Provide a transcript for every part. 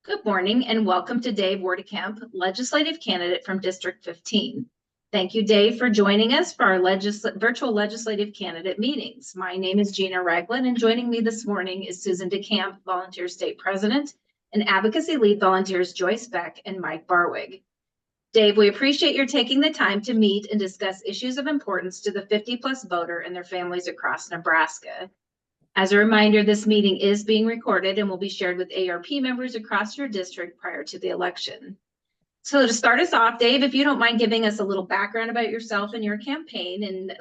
Good morning and welcome to Dave Wordekemper, legislative candidate from District 15. Thank you, Dave, for joining us for our virtual legislative candidate meetings. My name is Gina Ragland, and joining me this morning is Susan DeCamp, Volunteer State President, and Advocacy Lead Volunteers Joyce Beck and Mike Barwig. Dave, we appreciate your taking the time to meet and discuss issues of importance to the 50-plus voter and their families across Nebraska. As a reminder, this meeting is being recorded and will be shared with AARP members across your district prior to the election. So to start us off, Dave, if you don't mind giving us a little background about yourself and your campaign, and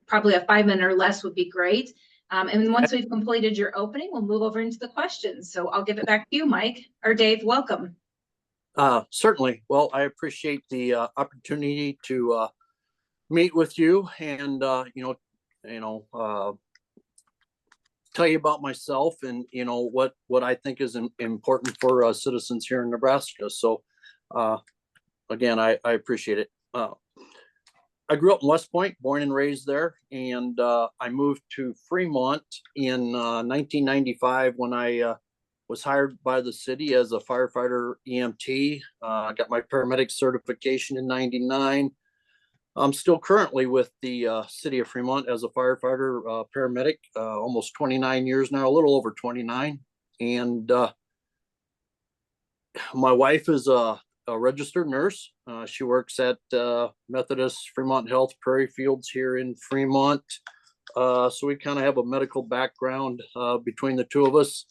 probably a 5-minute or less would be great. And once we've completed your opening, we'll move over into the questions. So I'll give it back to you, Mike, or Dave, welcome. Certainly. Well, I appreciate the opportunity to meet with you and, tell you about myself and, what I think is important for citizens here in Nebraska. So, again, I appreciate it. I grew up in West Point, born and raised there, and I moved to Fremont in 1995 when I was hired by the city as a firefighter EMT. I got my paramedic certification in '99. I'm still currently with the city of Fremont as a firefighter paramedic, almost 29 years now, a little over 29. And my wife is a registered nurse. She works at Methodist Fremont Health Prairie Fields here in Fremont. So we kind of have a medical background between the two of us.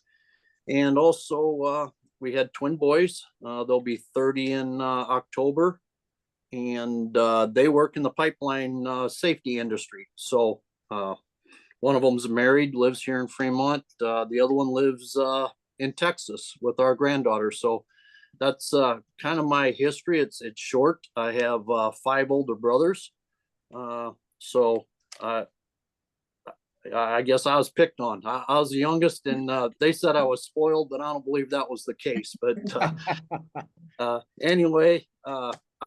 And also we had twin boys. They'll be 30 in October. And they work in the pipeline safety industry. So one of them's married, lives here in Fremont. The other one lives in Texas with our granddaughter. So that's kind of my history. It's short. I have 5 older brothers. So I guess I was picked on. I was the youngest, and they said I was spoiled, but I don't believe that was the case. But anyway,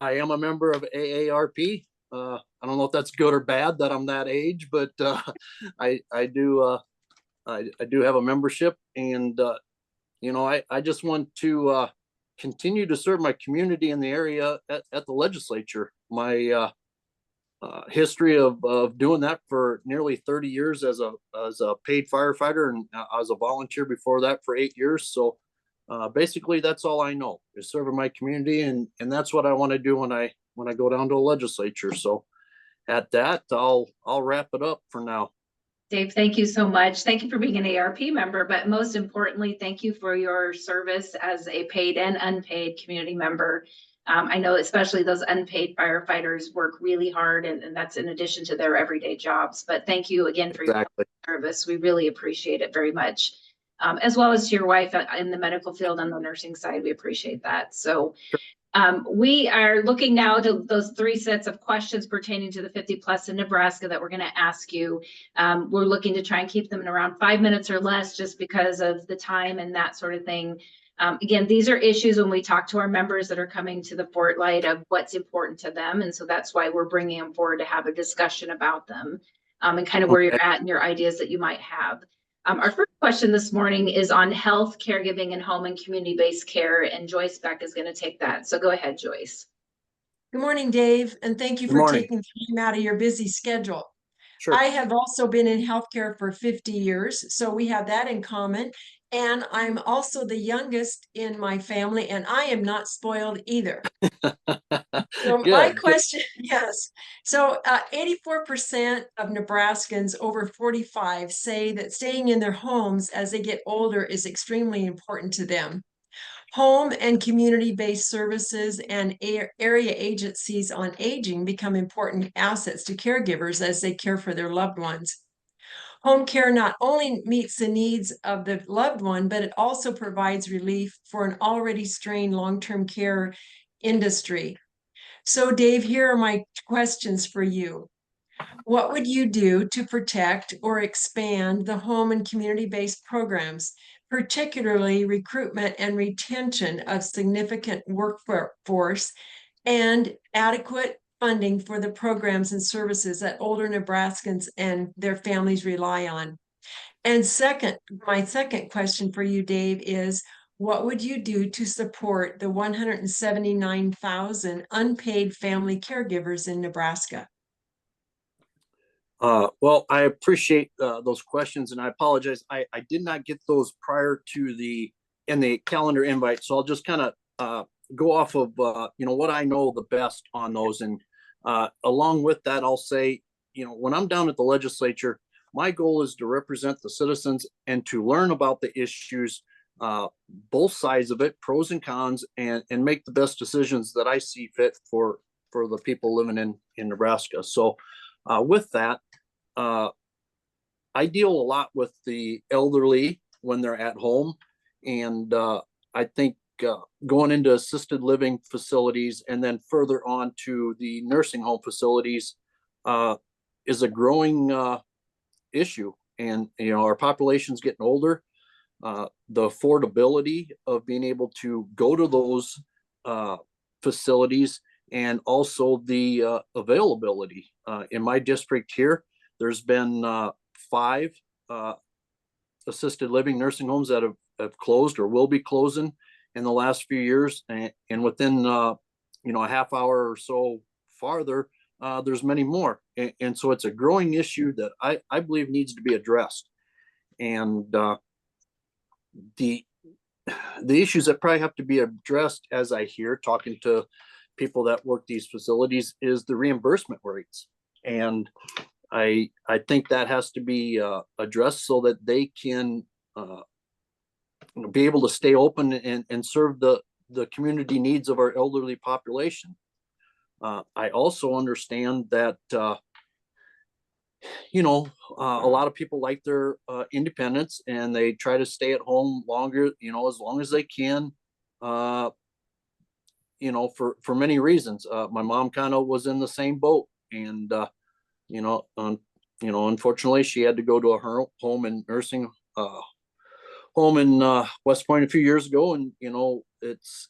I am a member of AARP. I don't know if that's good or bad that I'm that age, but I do have a membership, and I just want to continue to serve my community in the area at the legislature. My history of doing that for nearly 30 years as a paid firefighter, and I was a volunteer before that for 8 years. So basically that's all I know is serving my community, and that's what I want to do when I go down to the legislature. So at that, I'll wrap it up for now. Dave, thank you so much. Thank you for being an AARP member, but most importantly, thank you for your service as a paid and unpaid community member. I know especially those unpaid firefighters work really hard, and that's in addition to their everyday jobs. But thank you again for your service. We really appreciate it very much. As well as to your wife in the medical field on the nursing side, we appreciate that. So we are looking now to those 3 sets of questions pertaining to the 50-plus in Nebraska that we're going to ask you. We're looking to try and keep them in around 5 minutes or less just because of the time and that sort of thing. Again, these are issues when we talk to our members that are coming to the Fort Light of what's important to them. And so that's why we're bringing them forward to have a discussion about them and kind of where you're at and your ideas that you might have. Our first question this morning is on health, caregiving, and home and community-based care, and Joyce Beck is going to take that. So go ahead, Joyce. Good morning, Dave, and thank you for taking time out of your busy schedule. Sure. I have also been in healthcare for 50 years, so we have that in common. And I'm also the youngest in my family, and I am not spoiled either. So my question, yes. So 84% of Nebraskans over 45 say that staying in their homes as they get older is extremely important to them. Home and community-based services and area agencies on aging become important assets to caregivers as they care for their loved ones. Home care not only meets the needs of the loved one, but it also provides relief for an already strained long-term care industry. So, Dave, here are my questions for you. What would you do to protect or expand the home and community-based programs, particularly recruitment and retention of significant workforce and adequate funding for the programs and services that older Nebraskans and their families rely on? And second, my second question for you, Dave, is what would you do to support the 179,000 unpaid family caregivers in Nebraska? Well, I appreciate those questions, and I apologize. I did not get those prior to the calendar invite, so I'll just kind of go off of what I know the best on those. And along with that, I'll say, when I'm down at the legislature, my goal is to represent the citizens and to learn about the issues, both sides of it, pros and cons, and make the best decisions that I see fit for the people living in Nebraska. So with that, I deal a lot with the elderly when they're at home, and I think going into assisted living facilities and then further on to the nursing home facilities is a growing issue. And our population's getting older. The affordability of being able to go to those facilities, and also the availability. In my district here, there's been 5 assisted living nursing homes that have closed or will be closing in the last few years, and within a half hour or so farther, there's many more. And so it's a growing issue that I believe needs to be addressed. And the issues that probably have to be addressed, as I hear talking to people that work these facilities, is the reimbursement rates. And I think that has to be addressed so that they can be able to stay open and serve the community needs of our elderly population. I also understand that a lot of people like their independence, and they try to stay at home longer, as long as they can, for many reasons. My mom kind of was in the same boat, and unfortunately, she had to go to a home and nursing home in West Point a few years ago, and it's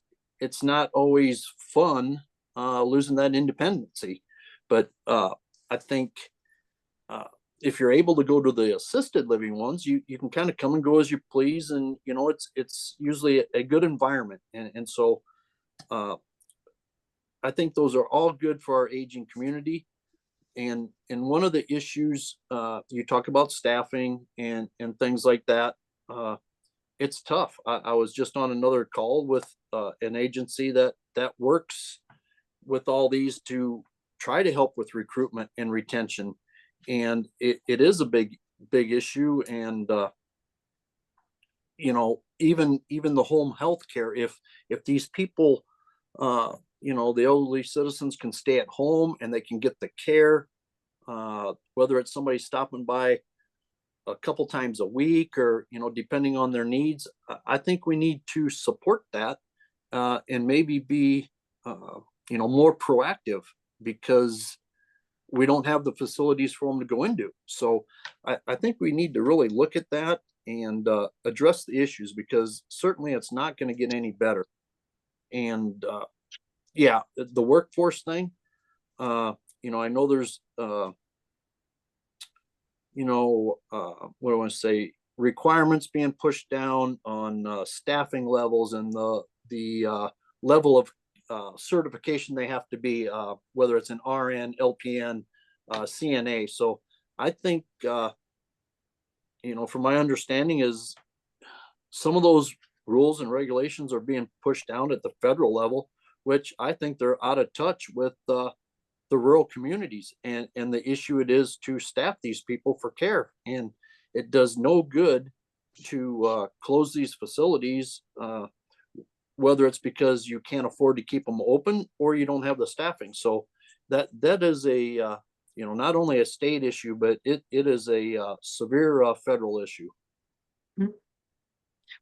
not always fun losing that independency. But I think if you're able to go to the assisted living ones, you can kind of come and go as you please, and it's usually a good environment, and so I think those are all good for our aging community. And one of the issues, you talk about staffing and things like that. It's tough. I was just on another call with an agency that works with all these to try to help with recruitment and retention. And it is a big issue. And, even the home health care, if these people, the elderly citizens can stay at home and they can get the care, whether it's somebody stopping by a couple times a week or, depending on their needs, I think we need to support that and maybe be, more proactive, because we don't have the facilities for them to go into. So I think we need to really look at that and address the issues, because certainly it's not going to get any better. And the workforce thing, I know there's, what do I want to say, requirements being pushed down on staffing levels and the level of certification they have to be, whether it's an RN, LPN, CNA. So I think, from my understanding, is some of those rules and regulations are being pushed down at the federal level, which I think they're out of touch with the rural communities and the issue it is to staff these people for care. And it does no good to close these facilities, whether it's because you can't afford to keep them open or you don't have the staffing. So that is a not only a state issue, but it is a severe federal issue.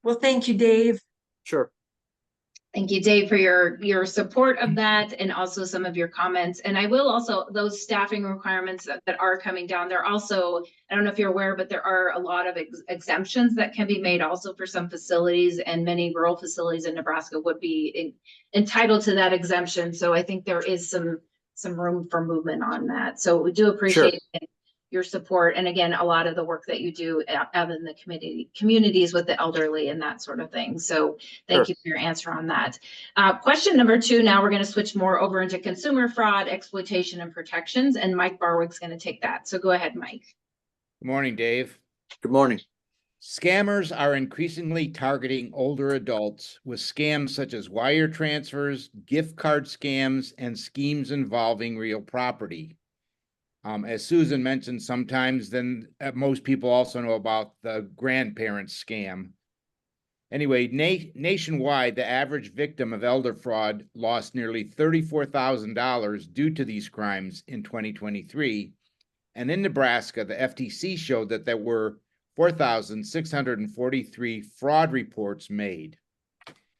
Well, thank you, Dave. Sure. Thank you, Dave, for your support of that, and also some of your comments. And I will also, those staffing requirements that are coming down, they're also, I don't know if you're aware, but there are a lot of exemptions that can be made also for some facilities, and many rural facilities in Nebraska would be entitled to that exemption. So I think there is some room for movement on that. So we do appreciate your support. And again, a lot of the work that you do out in the communities with the elderly and that sort of thing. So thank you for your answer on that. Question number 2, now we're going to switch more over into consumer fraud, exploitation, and protections. And Mike Barwick's going to take that. So go ahead, Mike. Good morning, Dave. Good morning. Scammers are increasingly targeting older adults with scams such as wire transfers, gift card scams, and schemes involving real property. As Susan mentioned, sometimes then most people also know about the grandparents scam. Anyway, nationwide, the average victim of elder fraud lost nearly $34,000 due to these crimes in 2023. And in Nebraska, the FTC showed that there were 4,643 fraud reports made.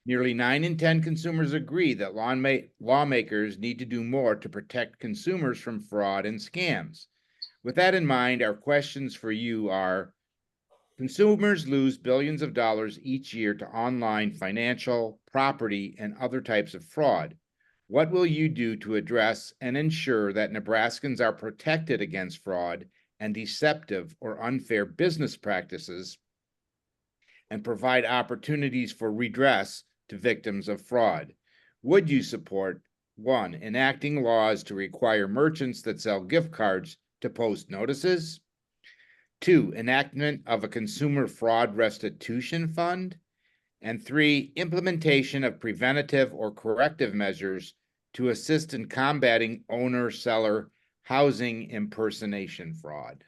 Nearly 9 in 10 consumers agree that lawmakers need to do more to protect consumers from fraud and scams. With that in mind, our questions for you are: consumers lose billions of dollars each year to online financial, property, and other types of fraud. What will you do to address and ensure that Nebraskans are protected against fraud and deceptive or unfair business practices, and provide opportunities for redress to victims of fraud? Would you support 1, enacting laws to require merchants that sell gift cards to post notices? 2, enactment of a consumer fraud restitution fund? And 3, implementation of preventative or corrective measures to assist in combating owner-seller housing impersonation fraud?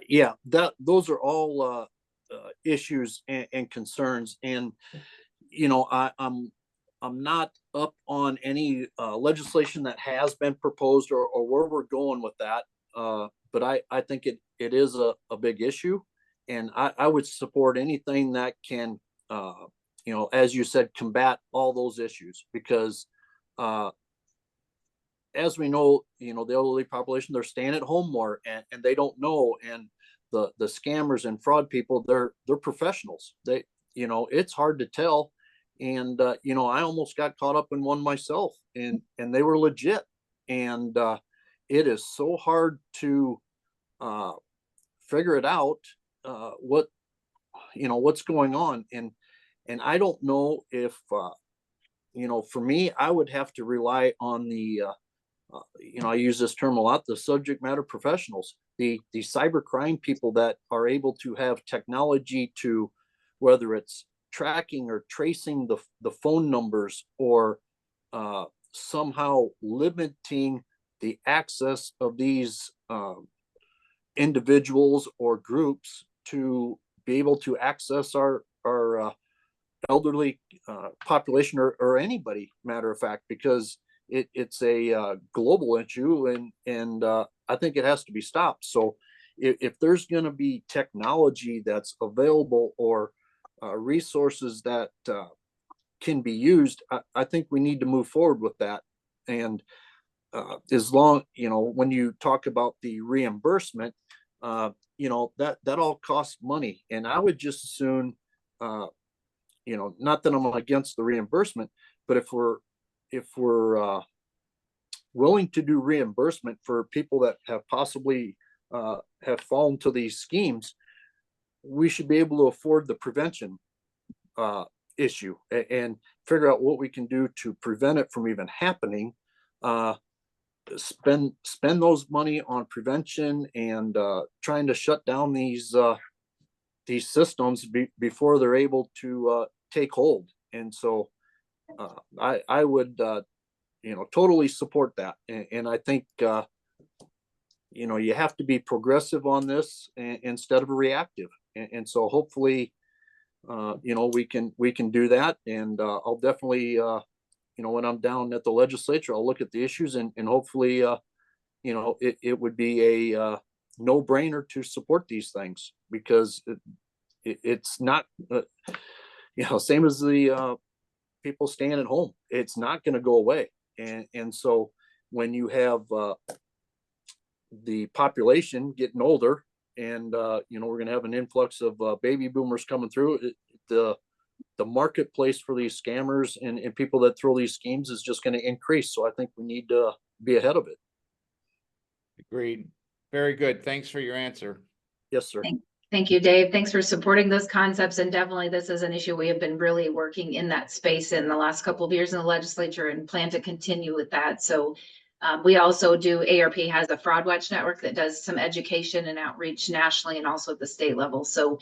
Yeah, those are all issues and concerns. And I'm not up on any legislation that has been proposed or where we're going with that. But I think it is a big issue, and I would support anything that can, as you said, combat all those issues, because as we know, the elderly population, they're staying at home more, and they don't know. And the scammers and fraud people, they're professionals. It's hard to tell. And, I almost got caught up in one myself, and they were legit. And it is so hard to figure it out, what's going on. And I don't know if, for me, I would have to rely on the, I use this term a lot, the subject matter professionals, the cybercrime people that are able to have technology to, whether it's tracking or tracing the phone numbers, or somehow limiting the access of these individuals or groups to be able to access our elderly population, or anybody, matter of fact, because it's a global issue, and I think it has to be stopped. So if there's going to be technology that's available, or resources that can be used, I think we need to move forward with that. And as long, when you talk about the reimbursement, that all costs money. And I would just as soon, not that I'm against the reimbursement, but if we're willing to do reimbursement for people that have possibly have fallen to these schemes, we should be able to afford the prevention issue and figure out what we can do to prevent it from even happening. Spend those money on prevention and trying to shut down these systems before they're able to take hold. And so I would totally support that. And I think you have to be progressive on this instead of reactive. And so hopefully, we can do that. And I'll definitely, when I'm down at the legislature, I'll look at the issues, and hopefully, it would be a no-brainer to support these things, because it's not, same as the people staying at home. It's not going to go away. And so when you have the population getting older, and we're going to have an influx of baby boomers coming through, the marketplace for these scammers and people that throw these schemes is just going to increase. So I think we need to be ahead of it. Agreed. Very good. Thanks for your answer. Yes, sir. Thank you, Dave. Thanks for supporting those concepts. And definitely this is an issue we have been really working in that space in the last couple of years in the legislature and plan to continue with that. So we also do, ARP has a fraud watch network that does some education and outreach nationally and also at the state level. So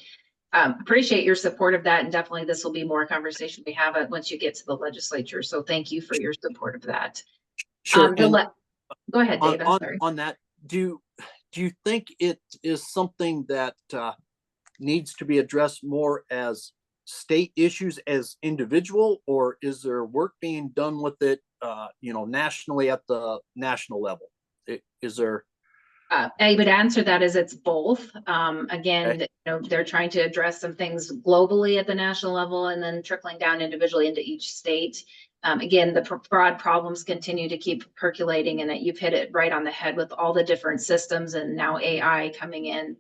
appreciate your support of that. And definitely this will be more conversation we have once you get to the legislature. So thank you for your support of that. Sure. Go ahead, Dave. I'm sorry. On that, do you think it is something that needs to be addressed more as state issues as individual, or is there work being done with it, nationally at the national level? Is there? I would answer that as it's both. Again, Okay. they're trying to address some things globally at the national level and then trickling down individually into each state. Again, the fraud problems continue to keep percolating, and that you've hit it right on the head with all the different systems and now AI coming in.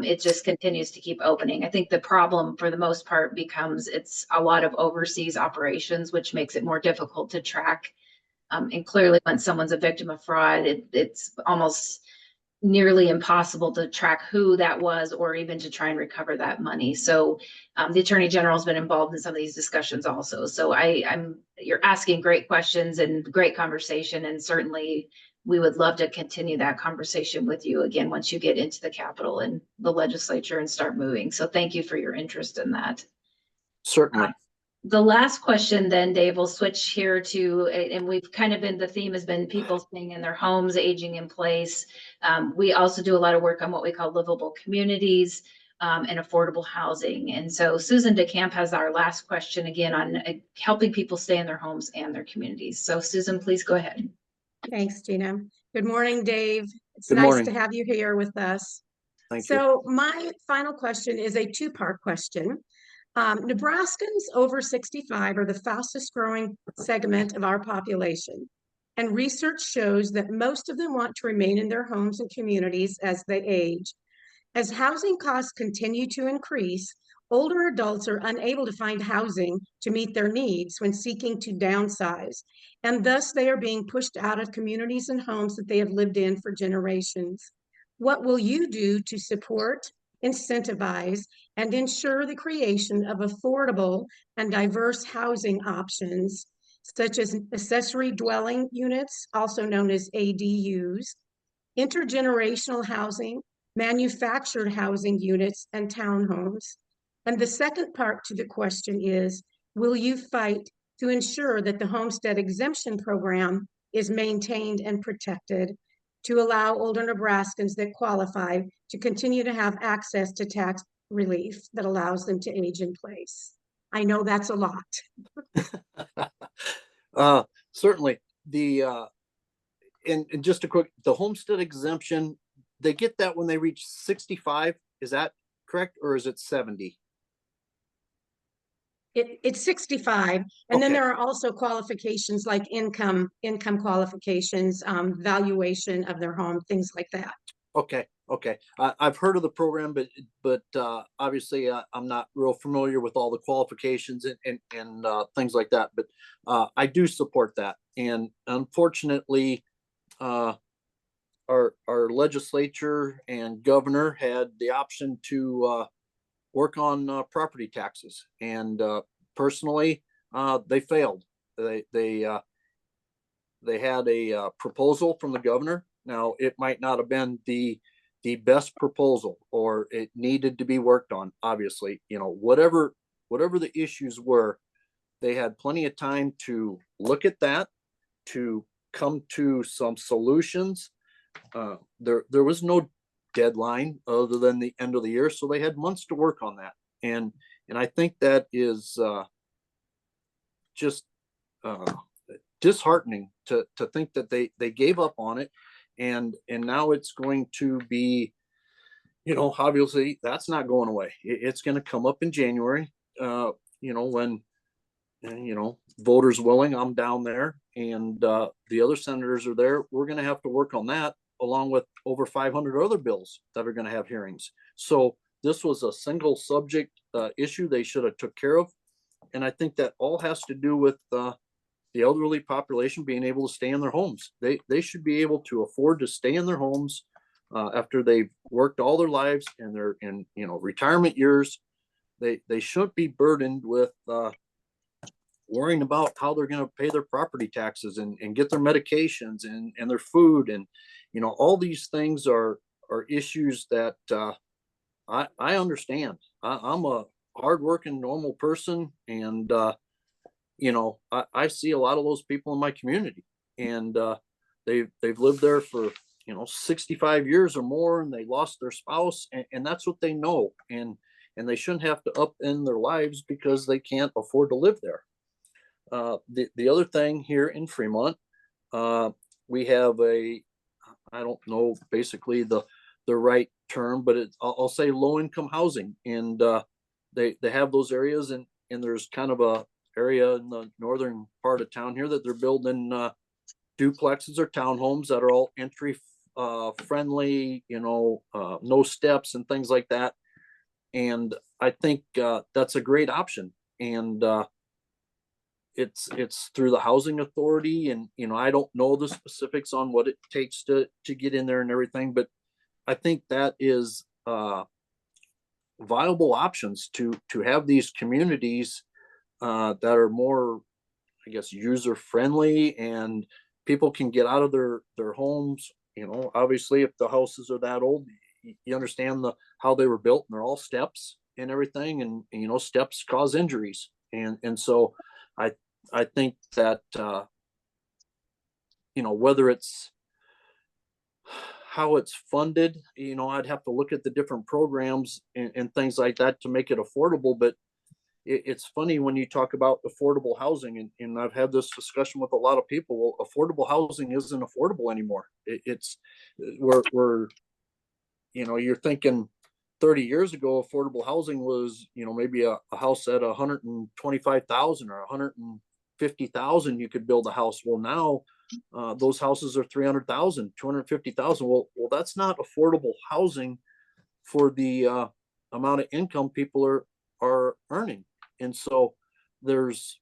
It just continues to keep opening. I think the problem for the most part becomes it's a lot of overseas operations, which makes it more difficult to track. And clearly when someone's a victim of fraud, it's almost nearly impossible to track who that was or even to try and recover that money. So the Attorney General has been involved in some of these discussions also. So you're asking great questions and great conversation, and certainly we would love to continue that conversation with you again once you get into the Capitol and the legislature and start moving. So thank you for your interest in that. Certainly. The last question then, Dave, we'll switch here to, and we've kind of been, the theme has been people staying in their homes, aging in place. We also do a lot of work on what we call livable communities and affordable housing. And so Susan DeCamp has our last question again on helping people stay in their homes and their communities. So Susan, please go ahead. Thanks, Gina. Good morning, Dave. It's Good nice morning. to have you here with us. Thank you. So my final question is a two-part question. Nebraskans over 65 are the fastest growing segment of our population. And research shows that most of them want to remain in their homes and communities as they age. As housing costs continue to increase, older adults are unable to find housing to meet their needs when seeking to downsize. And thus they are being pushed out of communities and homes that they have lived in for generations. What will you do to support, incentivize, and ensure the creation of affordable and diverse housing options, such as accessory dwelling units, also known as ADUs, intergenerational housing, manufactured housing units, and townhomes? And the second part to the question is, will you fight to ensure that the homestead exemption program is maintained and protected to allow older Nebraskans that qualify to continue to have access to tax relief that allows them to age in place? I know that's a lot. Certainly. And just a quick, the homestead exemption, they get that when they reach 65. Is that correct? Or is it 70? It's 65. And then there are also qualifications like income qualifications, valuation of their home, things like that. Okay. I've heard of the program, but obviously I'm not real familiar with all the qualifications and things like that. But I do support that. And unfortunately, our legislature and governor had the option to work on property taxes, and personally, they failed. They had a proposal from the governor. Now, it might not have been the best proposal, or it needed to be worked on. Obviously, whatever the issues were, they had plenty of time to look at that, to come to some solutions. There was no deadline other than the end of the year, so they had months to work on that. And I think that is just disheartening to think that they gave up on it, and now it's going to be, obviously that's not going away. It's going to come up in January, when voters willing, I'm down there, and the other senators are there. We're going to have to work on that, along with over 500 other bills that are going to have hearings. So this was a single subject issue they should have took care of. And I think that all has to do with the elderly population being able to stay in their homes. They should be able to afford to stay in their homes after they've worked all their lives and they're in, retirement years. They shouldn't be burdened with worrying about how they're going to pay their property taxes and get their medications and their food. And, all these things are issues that I understand. I'm a hardworking, normal person. And, I see a lot of those people in my community, and they've lived there for 65 years or more, and they lost their spouse, and that's what they know, and they shouldn't have to upend their lives because they can't afford to live there. The other thing here in Fremont, we have I don't know basically the right term, but I'll say low income housing, and they have those areas, and there's kind of a area in the northern part of town here that they're building duplexes or townhomes that are all entry friendly, no steps and things like that. And I think that's a great option. And it's through the housing authority, and I don't know the specifics on what it takes to get in there and everything, but I think that is viable options to have these communities that are more, I guess, user friendly, and people can get out of their homes. Obviously, if the houses are that old, you understand how they were built, and they're all steps and everything, and steps cause injuries, and so I think that whether it's how it's funded, I'd have to look at the different programs and things like that to make it affordable. But it's funny when you talk about affordable housing, and I've had this discussion with a lot of people. Well, affordable housing isn't affordable anymore. We're you're thinking 30 years ago, affordable housing was, maybe a house at 125,000 or 150,000, you could build a house. Well, now those houses are 300,000, 250,000. Well, that's not affordable housing for the amount of income people are earning. And so there's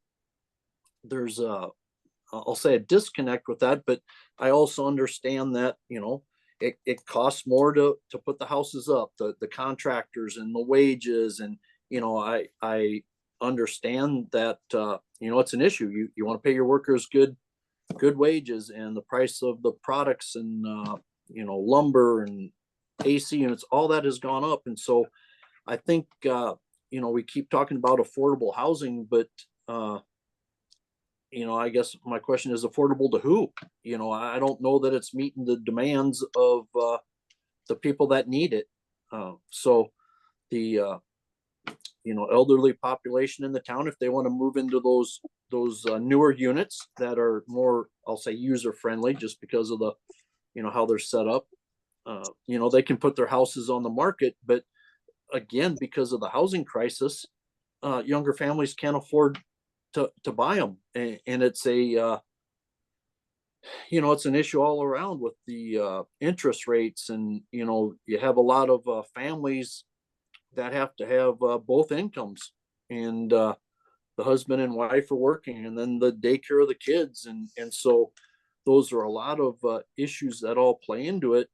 I'll say a disconnect with that, but I also understand that, it costs more to put the houses up, the contractors and the wages. And, I understand that, it's an issue. You want to pay your workers good wages, and the price of the products and, lumber and AC units, all that has gone up. And so I think, we keep talking about affordable housing, but, I guess my question is, affordable to who? I don't know that it's meeting the demands of the people that need it. So the, elderly population in the town, if they want to move into those newer units that are more, I'll say, user friendly, just because of the, how they're set up, they can put their houses on the market. But again, because of the housing crisis, younger families can't afford to buy them, and it's a it's an issue all around with the interest rates. And you have a lot of families that have to have both incomes, and the husband and wife are working, and then the daycare of the kids, and so those are a lot of issues that all play into it,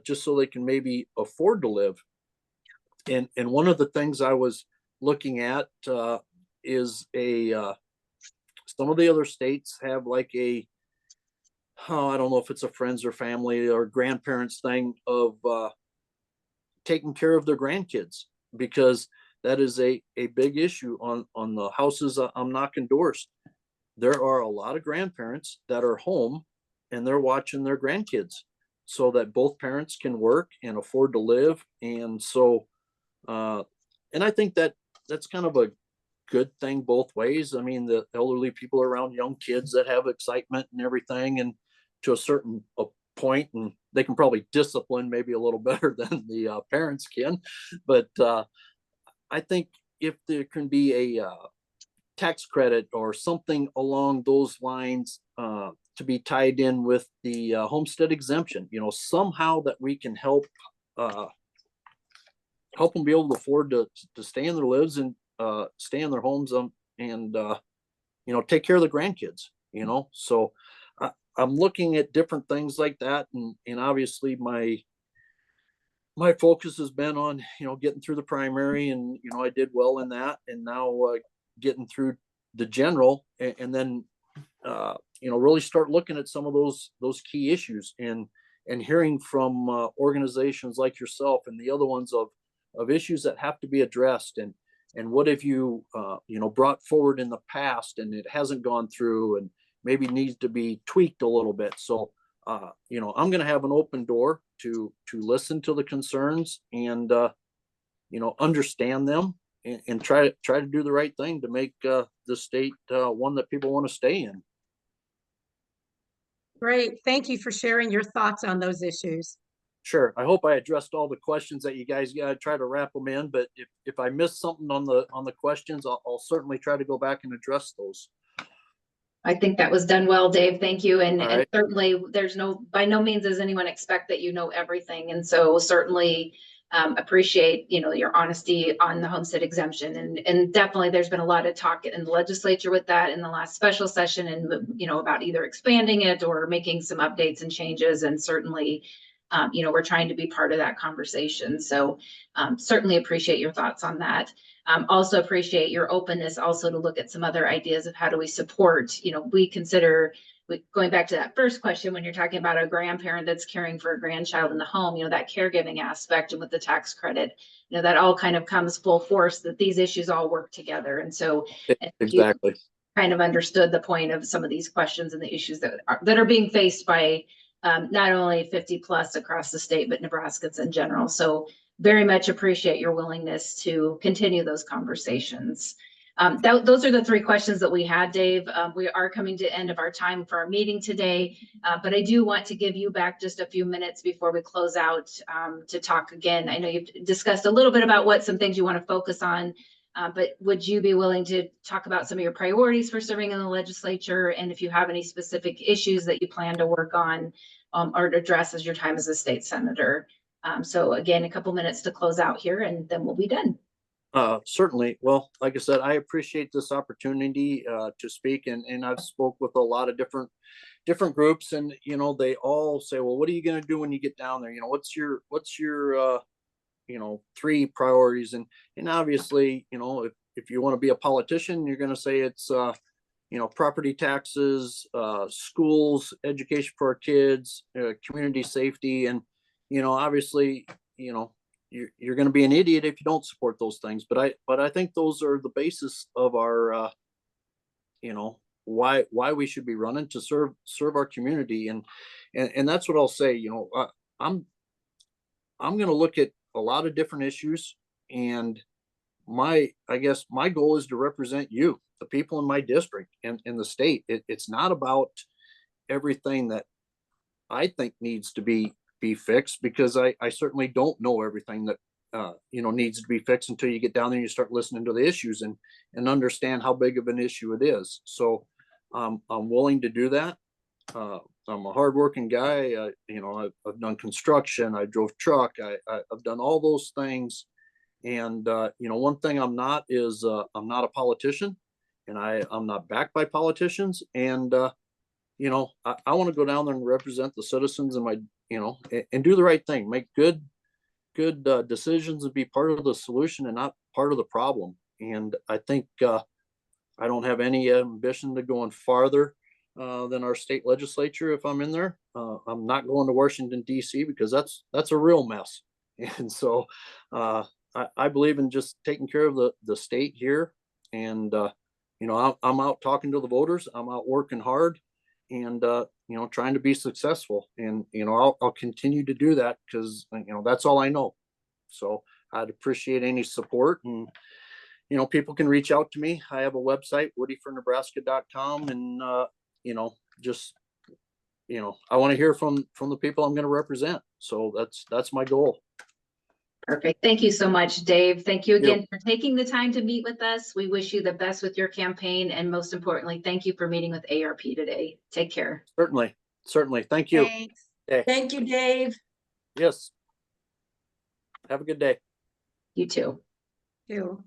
just so they can maybe afford to live. And one of the things I was looking at is some of the other states have like I don't know if it's a friends or family or grandparents thing of taking care of their grandkids, because that is a big issue on the houses I'm knocking doors. There are a lot of grandparents that are home, and they're watching their grandkids so that both parents can work and afford to live. And so and I think that's kind of a good thing both ways. I mean, the elderly people are around young kids that have excitement and everything, and to a certain point, and they can probably discipline maybe a little better than the parents can. But I think if there can be a tax credit or something along those lines to be tied in with the homestead exemption, somehow that we can help them be able to afford to stay in their lives and stay in their homes, and take care of the grandkids. you know, so I'm looking at different things like that. And obviously my focus has been on, you know, getting through the primary, and, you know, I did well in that, and now getting through the general, and then, you know, really start looking at some of those key issues, and hearing from organizations like yourself and the other ones of issues that have to be addressed, and what have you, you know, brought forward in the past and it hasn't gone through and maybe needs to be tweaked a little bit. So, you know, I'm going to have an open door to listen to the concerns and, you know, understand them, and try to do the right thing to make the state one that people want to stay in. Great. Thank you for sharing your thoughts on those issues. Sure. I hope I addressed all the questions that you guys got. Try to wrap them in, but if I missed something on the questions, I'll certainly try to go back and address those. I think that was done well, Dave. Thank you. And All right. certainly there's by no means does anyone expect that you know everything. And so certainly appreciate, you know, your honesty on the homestead exemption. And definitely there's been a lot of talk in the legislature with that in the last special session, and, you know, about either expanding it or making some updates and changes. And certainly, you know, we're trying to be part of that conversation. So certainly appreciate your thoughts on that. Also appreciate your openness also to look at some other ideas of how do we support, you know, we consider, going back to that first question, when you're talking about a grandparent that's caring for a grandchild in the home, you know, that caregiving aspect, and with the tax credit, you know, that all kind of comes full force, that these issues all work together. And so Exactly. Kind of understood the point of some of these questions and the issues that are being faced by not only 50 plus across the state, but Nebraskans in general. So very much appreciate your willingness to continue those conversations. Those are the three questions that we had, Dave. We are coming to the end of our time for our meeting today, but I do want to give you back just a few minutes before we close out to talk again. I know you've discussed a little bit about what some things you want to focus on, but would you be willing to talk about some of your priorities for serving in the legislature, and if you have any specific issues that you plan to work on or address as your time as a state senator? So again, a couple minutes to close out here, and then we'll be done. Certainly. Well, like I said, I appreciate this opportunity to speak, and I've spoke with a lot of different groups, and, you know, they all say, well, what are you going to do when you get down there? You know, what's your you know, three priorities? And obviously, you know, if you want to be a politician, you're going to say it's you know, property taxes, schools, education for our kids, community safety. And, you know, obviously, you know, you're going to be an idiot if you don't support those things. But I think those are the basis of our, you know, why we should be running to serve our community. And that's what I'll say. You know, I'm going to look at a lot of different issues, and I guess my goal is to represent you, the people in my district and in the state. It's not about everything that I think needs to be fixed, because I certainly don't know everything that you know, needs to be fixed until you get down there and you start listening to the issues and understand how big of an issue it is. So I'm willing to do that. I'm a hardworking guy. You know, I've done construction. I drove truck. I've done all those things. And, you know, one thing I'm not is I'm not a politician, and I'm not backed by politicians. And, you know, I want to go down there and represent the citizens and you know, and do the right thing, make good decisions, and be part of the solution and not part of the problem. And I think I don't have any ambition to go on farther than our state legislature if I'm in there. I'm not going to Washington, D.C., because that's a real mess. And so I believe in just taking care of the state here. And, you know, I'm out talking to the voters. I'm out working hard, and, you know, trying to be successful. And, you know, I'll continue to do that, because, you know, that's all I know. So I'd appreciate any support. And, you know, people can reach out to me. I have a website, woodyfornebraska.com. And, you know, just, you know, I want to hear from the people I'm going to represent. So that's my goal. Perfect. Thank you so much, Dave. Thank you again for taking the time to meet with us. We wish you the best with your campaign. And most importantly, thank you for meeting with AARP today. Take care. Certainly. Thank you. Thanks. Okay. Thank you, Dave. Yes. Have a good day. You too. You.